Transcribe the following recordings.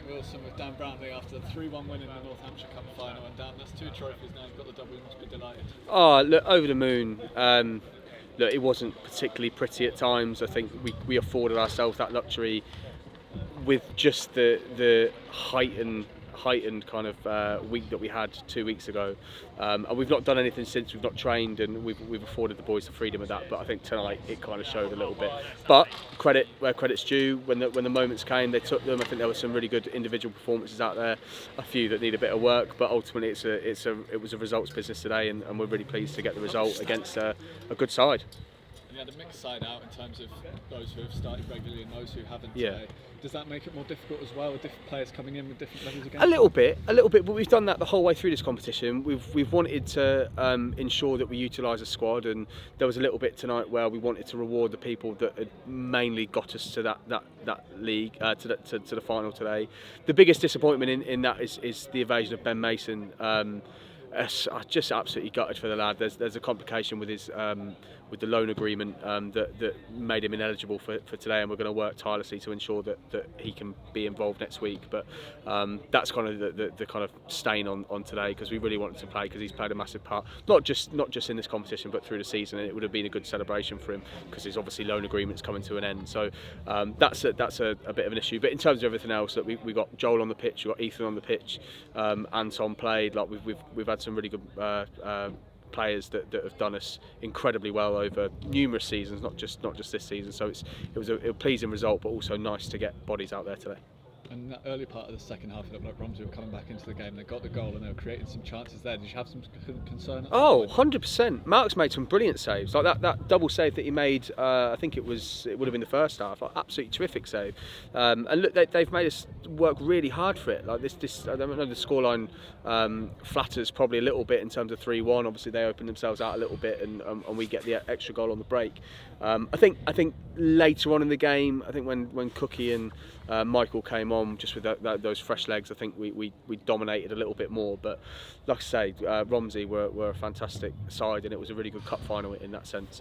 Wilson with Dan Brownlee after the 3-1 win in the North Hampshire Cup final, and Dan, that's 2 trophies now. You've got the double. You must be delighted. Oh, look, over the moon. Look, it wasn't particularly pretty at times. I think we afforded ourselves that luxury with just the heightened kind of week that we had 2 weeks ago, and we've not done anything since. We've not trained, and we've afforded the boys the freedom of that. But I think tonight it kind of showed a little bit. But credit where credit's due. When the moments came, they took them. I think there were some really good individual performances out there, a few that need a bit of work. But ultimately, it was a results business today, and we're really pleased to get the result against a good side. And you had a mixed side out in terms of those who have started regularly and those who haven't today. Does that make it more difficult as well, with different players coming in with different levels of game? A little bit, but we've done that the whole way through this competition. We've wanted to ensure that we utilise a squad, and there was a little bit tonight where we wanted to reward the people that had mainly got us to that league, to the final today. The biggest disappointment in that is the evasion of Ben Mason. I'm just absolutely gutted for the lad. There's a complication with his with the loan agreement that made him ineligible for today, and we're going to work tirelessly to ensure that he can be involved next week. But that's kind of the kind of stain on today, because we really wanted to play, because he's played a massive part, not just in this competition but through the season, and it would have been a good celebration for him, because his obviously loan agreement's coming to an end. So that's a bit of an issue. But in terms of everything else, that we got Joel on the pitch, we got Ethan on the pitch, Anton played. Like we've had some really good players that have done us incredibly well over numerous seasons, not just this season. So it was a pleasing result, but also nice to get bodies out there today. And in that early part of the second half, it looked like Romsey were coming back into the game. They got the goal and they were creating some chances there. Did you have some concern? Oh, 100%. Mark's made some brilliant saves. Like that double save that he made, I think it would have been the first half. Like, absolutely terrific save. And look, they've made us work really hard for it. Like this I don't know, the scoreline flatters probably a little bit in terms of 3-1. Obviously they opened themselves out a little bit, and we get the extra goal on the break. I think later on in the game, I think when Cookie and Michael came on, just with those fresh legs, I think we dominated a little bit more. But like I say, Romsey were a fantastic side, and it was a really good cup final in that sense.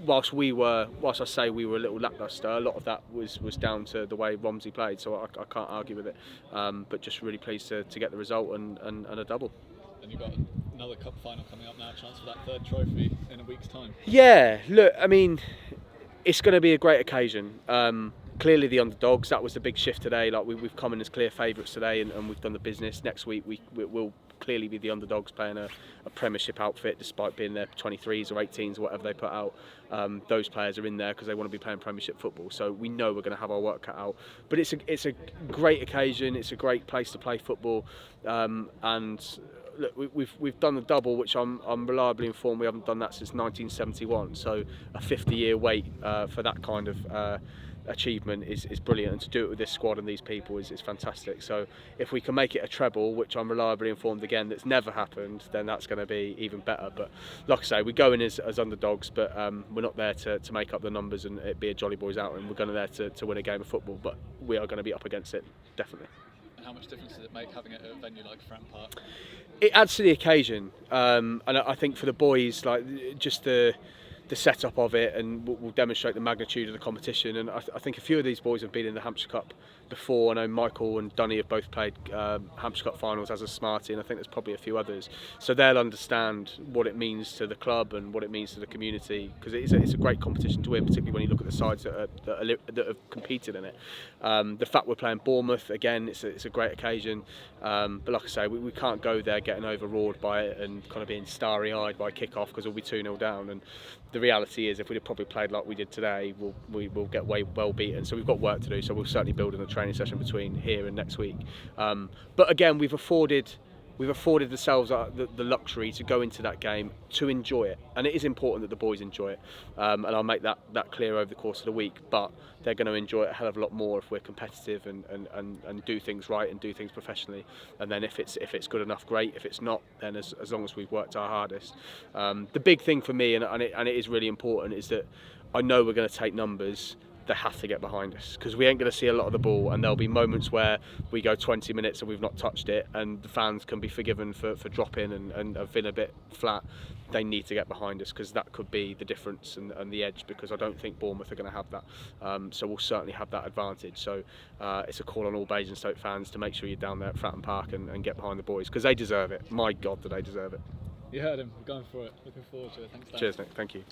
Whilst I say we were a little lacklustre, a lot of that was down to the way Romsey played, so I can't argue with it. But just really pleased to get the result and a double. And you've got another cup final coming up now, a chance for that 3rd trophy in a week's time. Yeah, look, I mean, it's going to be a great occasion. Clearly the underdogs, that was the big shift today. Like we've come in as clear favourites today, and we've done the business. Next week we'll clearly be the underdogs, playing a Premiership outfit, despite being their 23s or 18s or whatever they put out. Those players are in there because they want to be playing Premiership football, so we know we're going to have our work cut out. But it's a great occasion, it's a great place to play football, and look, we've done the double, which I'm reliably informed we haven't done that since 1971. So a 50-year wait for that kind of achievement is brilliant, and to do it with this squad and these people is fantastic. So if we can make it a treble, which I'm reliably informed again that's never happened, then that's going to be even better. But like I say, we go in as underdogs, but we're not there to make up the numbers and it be a jolly boys out, and we're going there to win a game of football, but we are going to be up against it, definitely. And how much difference does it make having it at a venue like Fram Park? It adds to the occasion, and I think for the boys, like just the setup of it, and will demonstrate the magnitude of the competition. And I think a few of these boys have been in the Hampshire Cup before. I know Michael and Dunny have both played Hampshire Cup finals as a Smarty, and I think there's probably a few others. So they'll understand what it means to the club and what it means to the community, because it's a great competition to win, particularly when you look at the sides that have competed in it. The fact we're playing Bournemouth again, it's a great occasion. But like I say, we can't go there getting overawed by it and kind of being starry-eyed by kick-off, because we'll be 2-0 down. And the reality is, if we'd have probably played like we did today, we will get well beaten. So we've got work to do. So we'll certainly build in a training session between here and next week. But again, we've afforded ourselves the luxury to go into that game to enjoy it, and it is important that the boys enjoy it. And I'll make that clear over the course of the week. But they're going to enjoy it a hell of a lot more if we're competitive and do things right and do things professionally. And then if it's good enough, great. If it's not, then as long as we've worked our hardest. The big thing for me, and it is really important, is that I know we're going to take numbers. They have to get behind us, because we ain't going to see a lot of the ball, and there'll be moments where we go 20 minutes and we've not touched it, and the fans can be forgiven for dropping and feeling a bit flat. they need to get behind us, because that could be the difference and the edge, because I don't think Bournemouth are going to have that. So we'll certainly have that advantage. So it's a call on all Basingstoke fans to make sure you're down there at Fratton Park and get behind the boys, because they deserve it. My God, do they deserve it. You heard him. We're going for it. Looking forward to it. Thanks, Dan. Cheers, Nick. Thank you.